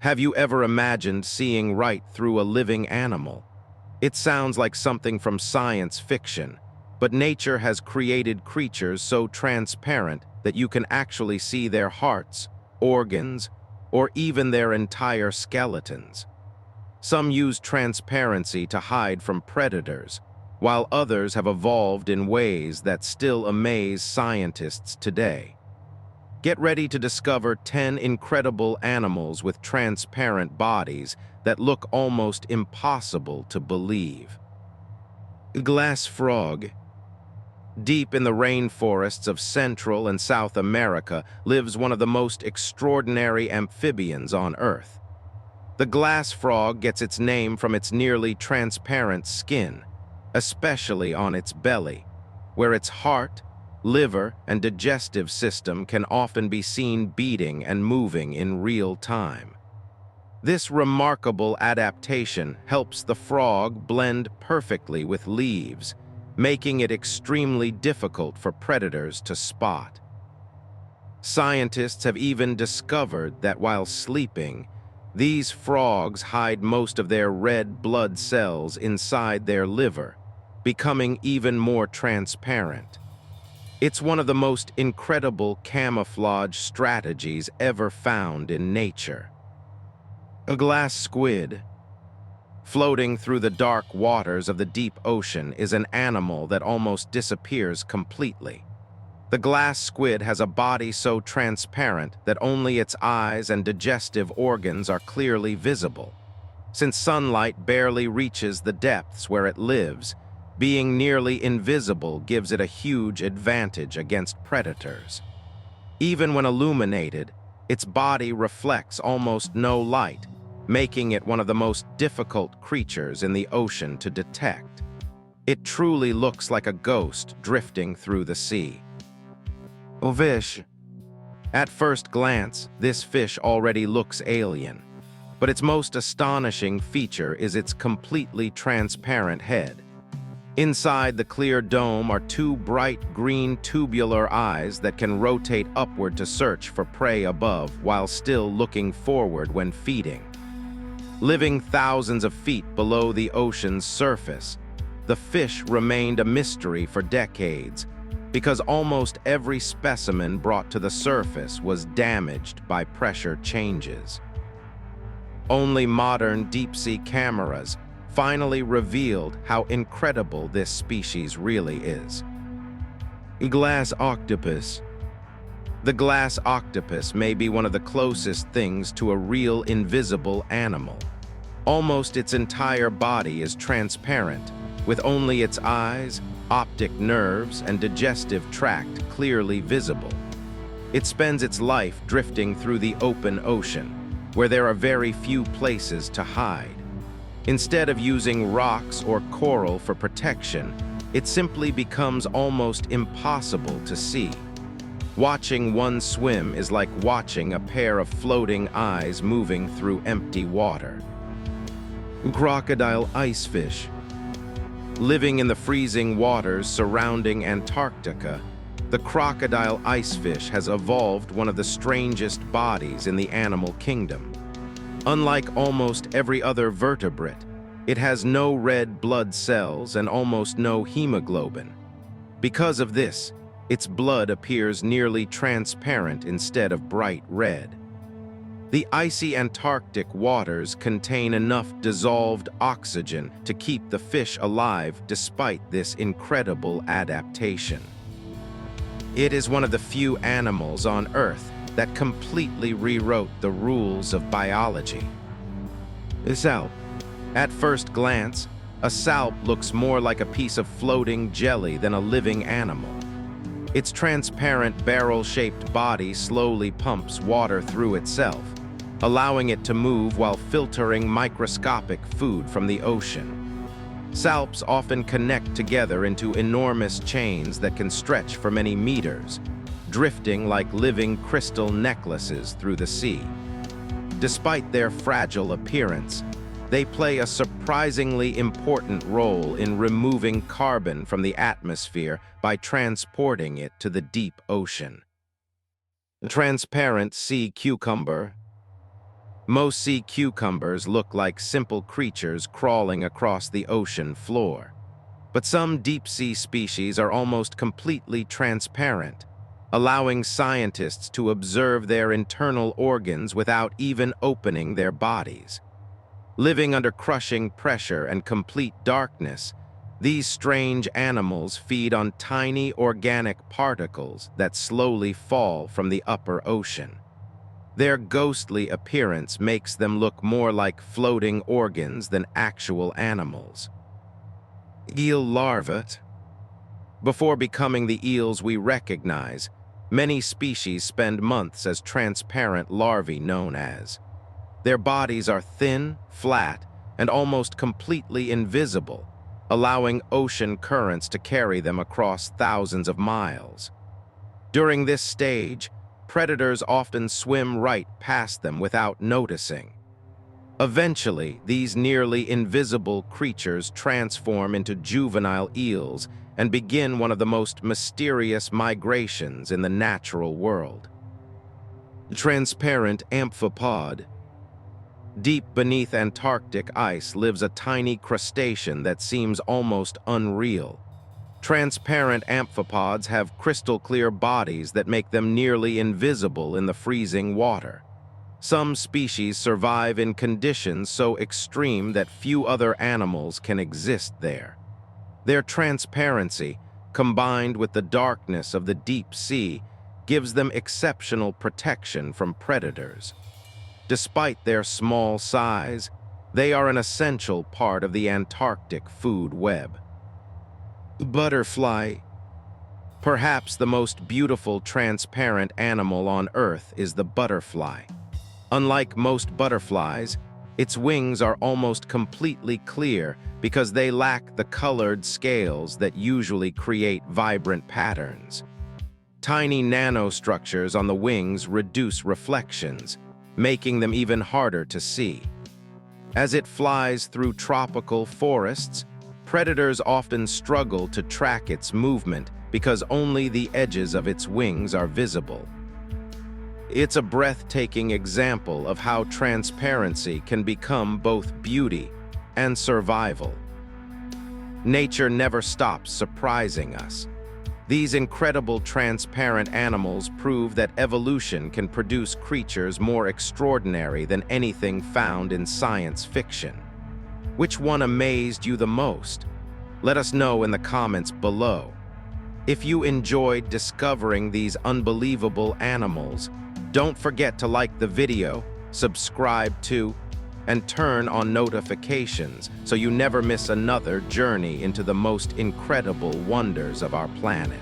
Have you ever imagined seeing right through a living animal? It sounds like something from science fiction, but nature has created creatures so transparent that you can actually see their hearts, organs, or even their entire skeletons. Some use transparency to hide from predators, while others have evolved in ways that still amaze scientists today. Get ready to discover 10 incredible animals with transparent bodies that look almost impossible to believe. Glass frog. Deep in the rainforests of Central and South America lives one of the most extraordinary amphibians on Earth. The glass frog gets its name from its nearly transparent skin, especially on its belly, where its heart, liver, and digestive system can often be seen beating and moving in real time. This remarkable adaptation helps the frog blend perfectly with leaves, making it extremely difficult for predators to spot. Scientists have even discovered that while sleeping, these frogs hide most of their red blood cells inside their liver, becoming even more transparent. It's one of the most incredible camouflage strategies ever found in nature. A glass squid. Floating through the dark waters of the deep ocean is an animal that almost disappears completely. The glass squid has a body so transparent that only its eyes and digestive organs are clearly visible. Since sunlight barely reaches the depths where it lives, being nearly invisible gives it a huge advantage against predators. Even when illuminated, its body reflects almost no light, making it one of the most difficult creatures in the ocean to detect. It truly looks like a ghost drifting through the sea. Fish. At first glance, this fish already looks alien, but its most astonishing feature is its completely transparent head. Inside the clear dome are two bright green tubular eyes that can rotate upward to search for prey above while still looking forward when feeding. Living thousands of feet below the ocean's surface, the fish remained a mystery for decades because almost every specimen brought to the surface was damaged by pressure changes. Only modern deep-sea cameras finally revealed how incredible this species really is. Glass octopus. The glass octopus may be one of the closest things to a real invisible animal. Almost its entire body is transparent, with only its eyes, optic nerves, and digestive tract clearly visible. It spends its life drifting through the open ocean, where there are very few places to hide. Instead of using rocks or coral for protection, it simply becomes almost impossible to see. Watching one swim is like watching a pair of floating eyes moving through empty water. Crocodile Icefish. Living in the freezing waters surrounding Antarctica, the crocodile icefish has evolved one of the strangest bodies in the animal kingdom. Unlike almost every other vertebrate, it has no red blood cells and almost no hemoglobin. Because of this, its blood appears nearly transparent instead of bright red. The icy Antarctic waters contain enough dissolved oxygen to keep the fish alive despite this incredible adaptation. It is one of the few animals on Earth that completely rewrote the rules of biology. Salp. At first glance, a salp looks more like a piece of floating jelly than a living animal. Its transparent barrel-shaped body slowly pumps water through itself, allowing it to move while filtering microscopic food from the ocean. Salps often connect together into enormous chains that can stretch for many meters, drifting like living crystal necklaces through the sea. Despite their fragile appearance, they play a surprisingly important role in removing carbon from the atmosphere by transporting it to the deep ocean. Transparent sea cucumber. Most sea cucumbers look like simple creatures crawling across the ocean floor. But some deep-sea species are almost completely transparent, allowing scientists to observe their internal organs without even opening their bodies. Living under crushing pressure and complete darkness, these strange animals feed on tiny organic particles that slowly fall from the upper ocean. Their ghostly appearance makes them look more like floating organs than actual animals. Eel larvae. Before becoming the eels we recognize, many species spend months as transparent larvae known as. Their bodies are thin, flat, and almost completely invisible, allowing ocean currents to carry them across thousands of miles. During this stage, predators often swim right past them without noticing. Eventually, these nearly invisible creatures transform into juvenile eels and begin one of the most mysterious migrations in the natural world. Transparent amphipod. Deep beneath Antarctic ice lives a tiny crustacean that seems almost unreal. Transparent amphipods have crystal-clear bodies that make them nearly invisible in the freezing water. Some species survive in conditions so extreme that few other animals can exist there. Their transparency, combined with the darkness of the deep sea, gives them exceptional protection from predators. Despite their small size, they are an essential part of the Antarctic food web. Butterfly. Perhaps the most beautiful transparent animal on Earth is the butterfly. Unlike most butterflies, its wings are almost completely clear because they lack the colored scales that usually create vibrant patterns. Tiny nanostructures on the wings reduce reflections, making them even harder to see. As it flies through tropical forests, predators often struggle to track its movement because only the edges of its wings are visible. It's a breathtaking example of how transparency can become both beauty and survival. Nature never stops surprising us. These incredible transparent animals prove that evolution can produce creatures more extraordinary than anything found in science fiction. Which one amazed you the most? Let us know in the comments below. If you enjoyed discovering these unbelievable animals, don't forget to like the video, subscribe to, and turn on notifications so you never miss another journey into the most incredible wonders of our planet.